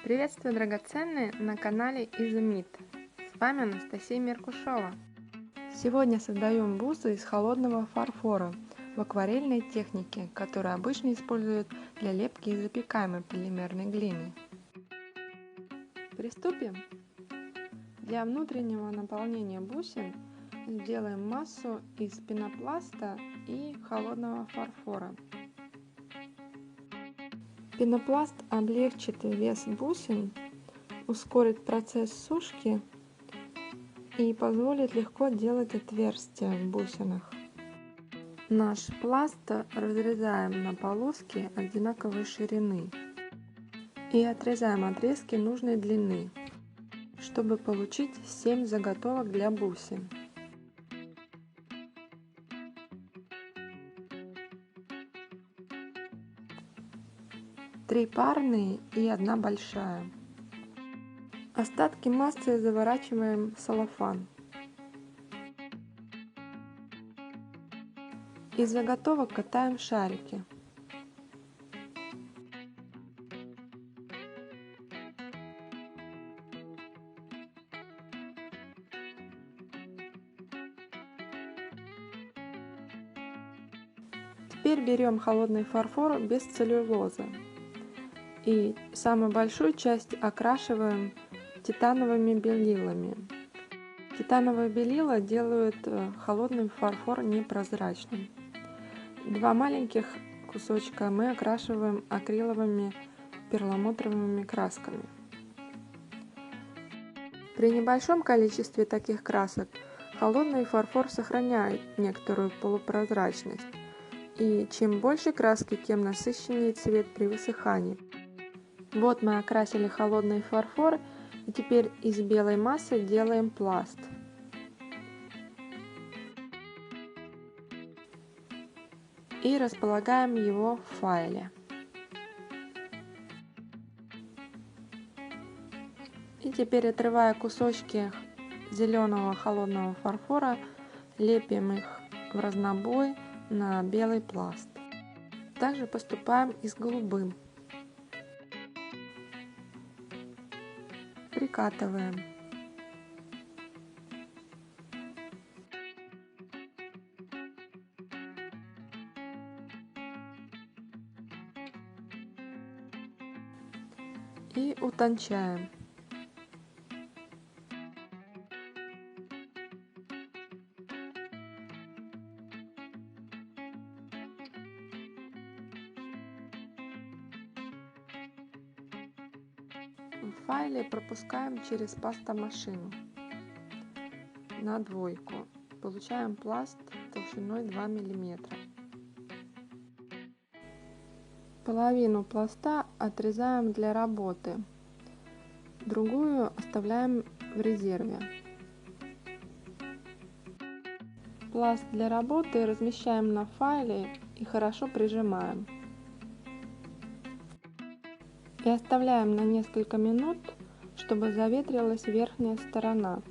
Приветствую, драгоценные, на канале Изумит. С вами Анастасия Меркушова. Сегодня создаем бусы из холодного фарфора в акварельной технике, которую обычно используют для лепки из запекаемой полимерной глины. Приступим. Для внутреннего наполнения бусин сделаем массу из пенопласта и холодного фарфора. Пенопласт облегчит вес бусин, ускорит процесс сушки и позволит легко делать отверстия в бусинах. Наш пласт разрезаем на полоски одинаковой ширины и отрезаем отрезки нужной длины, чтобы получить 7 заготовок для бусин. Три парные и одна большая. Остатки массы заворачиваем в целлофан. Из заготовок катаем шарики. Теперь берем холодный фарфор без целлюлозы и самую большую часть окрашиваем титановыми белилами. Титановые белила делают холодный фарфор непрозрачным. Два маленьких кусочка мы окрашиваем акриловыми перламутровыми красками. При небольшом количестве таких красок холодный фарфор сохраняет некоторую полупрозрачность, и чем больше краски, тем насыщеннее цвет при высыхании. Вот мы окрасили холодный фарфор, и теперь из белой массы делаем пласт. И располагаем его в файле. И теперь, отрывая кусочки зеленого холодного фарфора, лепим их в разнобой на белый пласт. Также поступаем и с голубым. Прикатываем. И утончаем. В файле пропускаем через пастомашину на двойку. Получаем пласт толщиной 2 мм. Половину пласта отрезаем для работы, другую оставляем в резерве. Пласт для работы размещаем на файле и хорошо прижимаем. И оставляем на несколько минут, чтобы заветрилась верхняя сторона.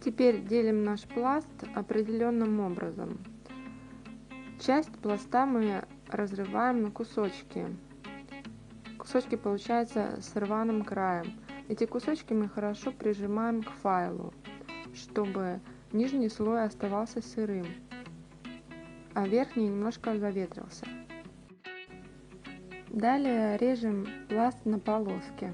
Теперь делим наш пласт определенным образом. Часть пласта мы разрываем на кусочки. Кусочки получаются с рваным краем. Эти кусочки мы хорошо прижимаем к файлу, чтобы нижний слой оставался сырым, а верхний немножко заветрился. Далее режем пласт на полоски.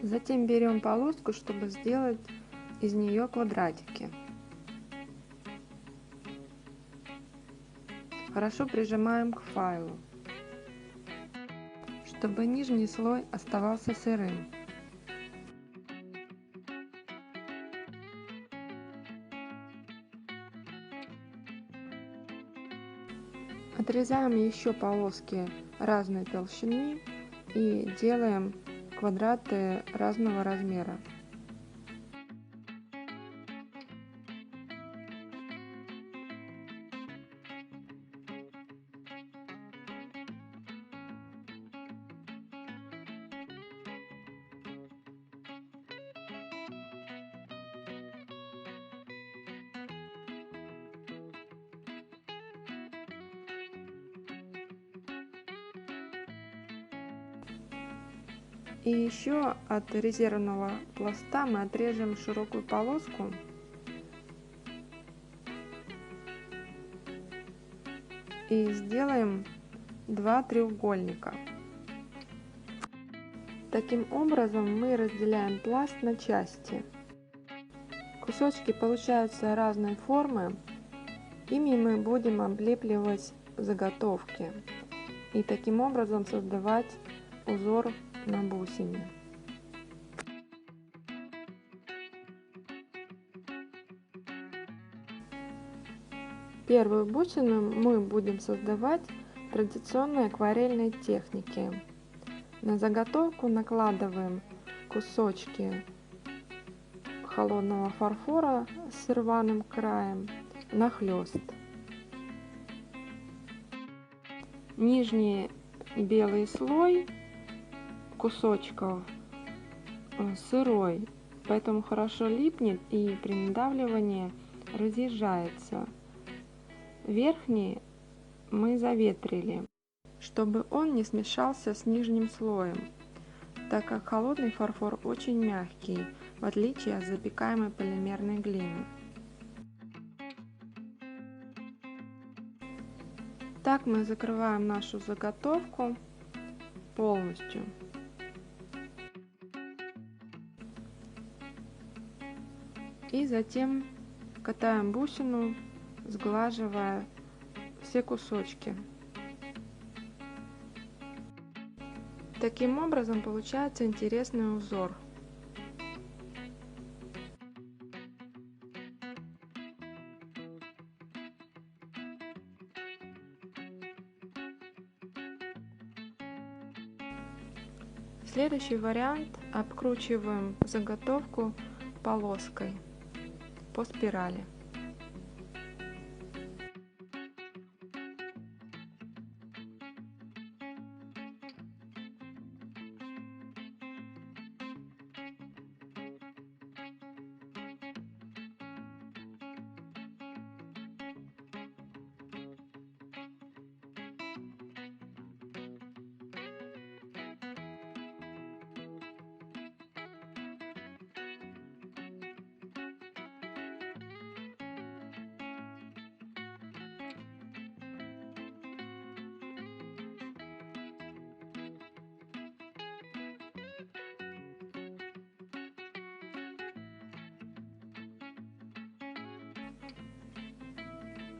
Затем берем полоску, чтобы сделать из нее квадратики. Хорошо прижимаем к файлу, чтобы нижний слой оставался сырым. Отрезаем еще полоски разной толщины и делаем квадраты разного размера. И еще от резервного пласта мы отрежем широкую полоску и сделаем 2 треугольника. Таким образом мы разделяем пласт на части. Кусочки получаются разной формы, ими мы будем облепливать заготовки и таким образом создавать узор на бусине. Первую бусину мы будем создавать традиционной акварельной технике. На заготовку накладываем кусочки холодного фарфора с рваным краем нахлест. Нижний белый слой кусочков сырой, поэтому хорошо липнет и при надавливании разъезжается. Верхний мы заветрили, чтобы он не смешался с нижним слоем, так как холодный фарфор очень мягкий, в отличие от запекаемой полимерной глины. Так мы закрываем нашу заготовку полностью. И затем катаем бусину, сглаживая все кусочки. Таким образом получается интересный узор. Следующий вариант: обкручиваем заготовку полоской по спирали.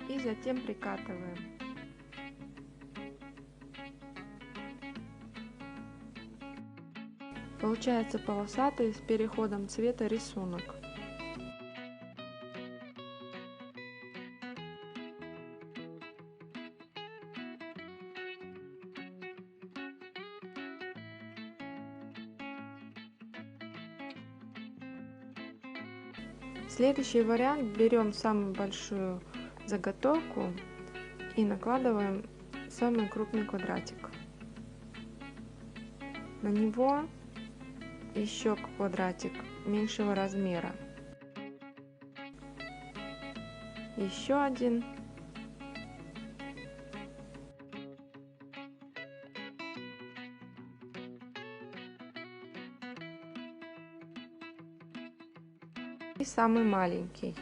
И затем прикатываем. Получается полосатый с переходом цвета рисунок. Следующий вариант: берем самую большую заготовку и накладываем самый крупный квадратик. На него еще квадратик меньшего размера. Еще один. И самый маленький.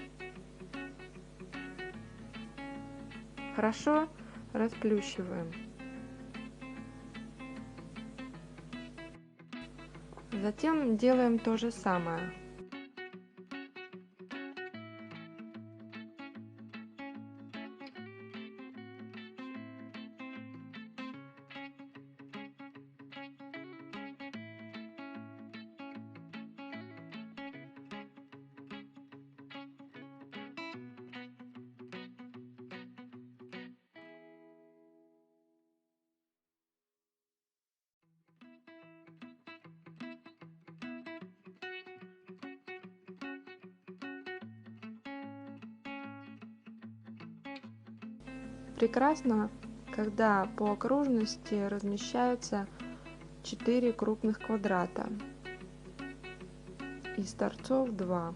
Хорошо расплющиваем. Затем делаем то же самое. Прекрасно, когда по окружности размещаются 4 крупных квадрата, из торцов 2.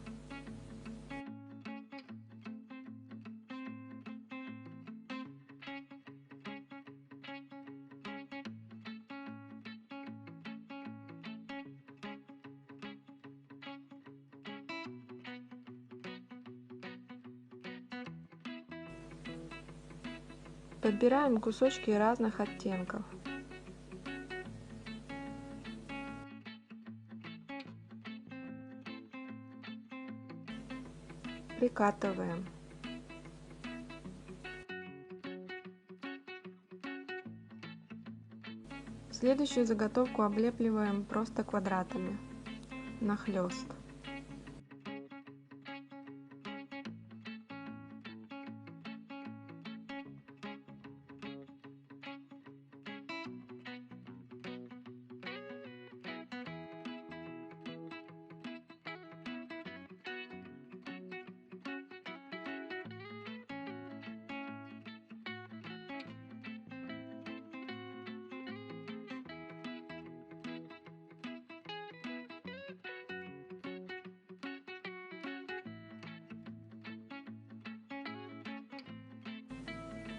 Подбираем кусочки разных оттенков. Прикатываем. Следующую заготовку облепливаем просто квадратами нахлёст.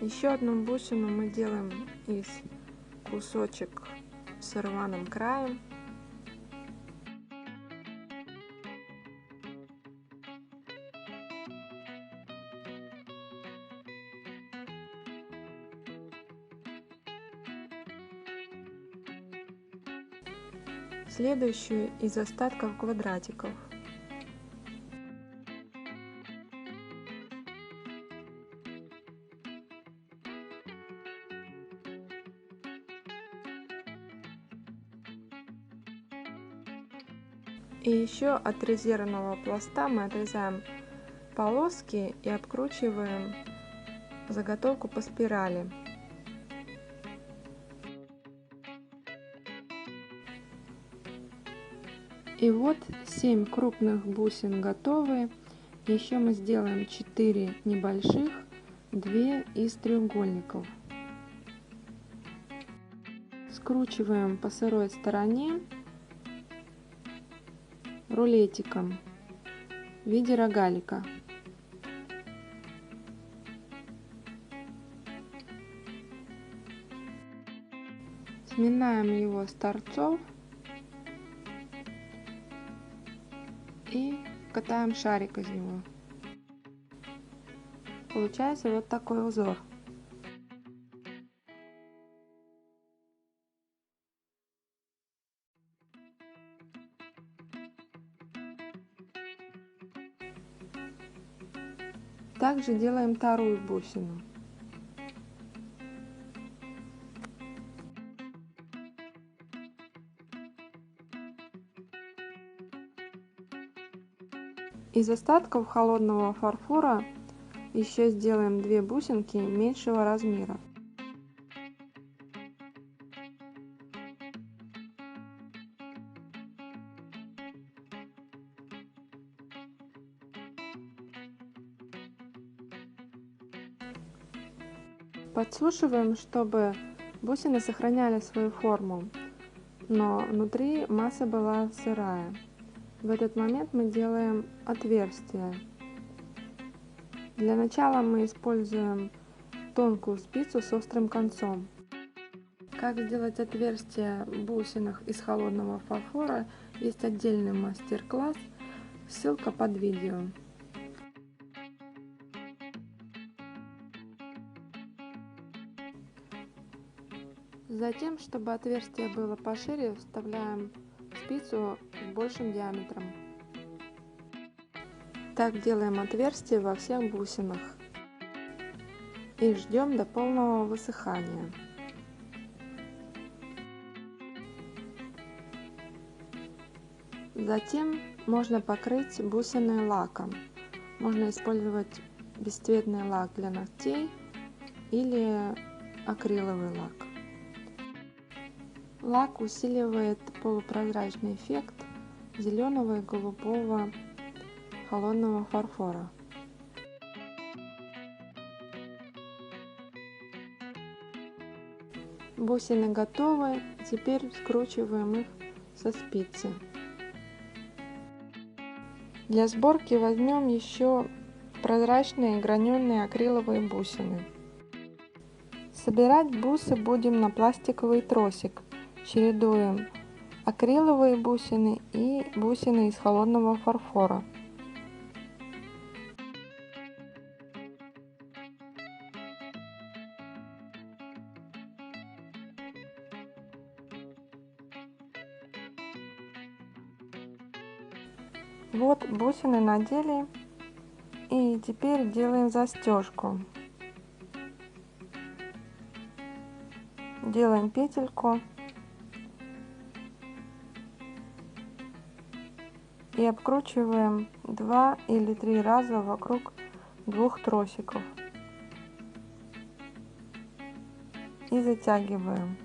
Еще одну бусину мы делаем из кусочек с рваным краем. Следующую из остатков квадратиков. И еще от резервного пласта мы отрезаем полоски и обкручиваем заготовку по спирали. И вот 7 крупных бусин готовы. Еще мы сделаем 4 небольших, 2 из треугольников. Скручиваем по сырой стороне рулетиком в виде рогалика. Сминаем его с торцов и катаем шарик из него. Получается вот такой узор. Также делаем вторую бусину. Из остатков холодного фарфора еще сделаем 2 бусинки меньшего размера. Подсушиваем, чтобы бусины сохраняли свою форму, но внутри масса была сырая. В этот момент мы делаем отверстие. Для начала мы используем тонкую спицу с острым концом. Как сделать отверстие в бусинах из холодного фарфора, есть отдельный мастер-класс, ссылка под видео. Затем, чтобы отверстие было пошире, вставляем спицу с большим диаметром. Так делаем отверстие во всех бусинах и ждем до полного высыхания. Затем можно покрыть бусины лаком. Можно использовать бесцветный лак для ногтей или акриловый лак. Лак усиливает полупрозрачный эффект зеленого и голубого холодного фарфора. Бусины готовы, теперь скручиваем их со спицы. Для сборки возьмем еще прозрачные граненые акриловые бусины. Собирать бусы будем на пластиковый тросик. Чередуем акриловые бусины и бусины из холодного фарфора. Вот бусины надели, и теперь делаем застежку. Делаем петельку и обкручиваем 2 или 3 раза вокруг 2 тросиков и затягиваем.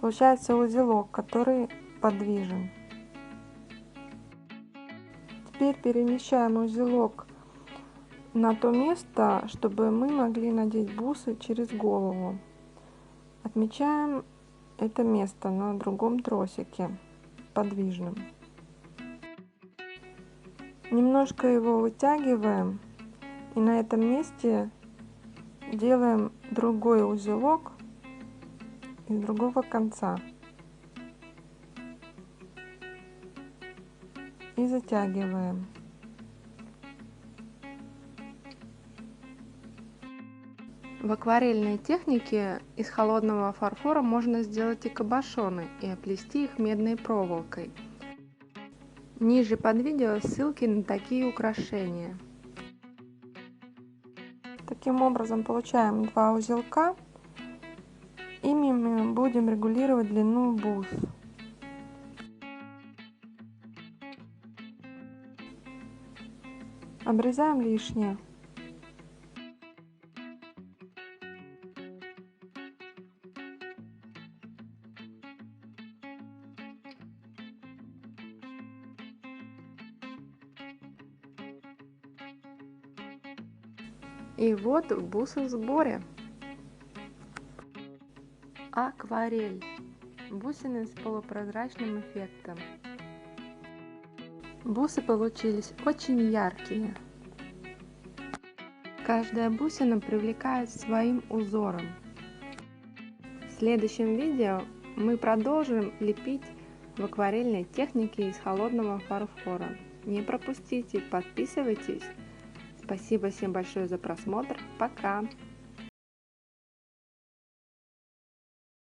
Получается узелок, который подвижен. Теперь перемещаем узелок на то место, чтобы мы могли надеть бусы через голову. Отмечаем это место на другом тросике подвижным. Немножко его вытягиваем и на этом месте делаем другой узелок из другого конца и затягиваем. В акварельной технике из холодного фарфора можно сделать и кабошоны и оплести их медной проволокой. Ниже под видео ссылки на такие украшения. Таким образом получаем 2 узелка. Ими мы будем регулировать длину бус. Обрезаем лишнее. И вот бусы в сборе. Акварель. Бусины с полупрозрачным эффектом. Бусы получились очень яркие. Каждая бусина привлекает своим узором. В следующем видео мы продолжим лепить в акварельной технике из холодного фарфора. Не пропустите, подписывайтесь. Спасибо всем большое за просмотр. Пока!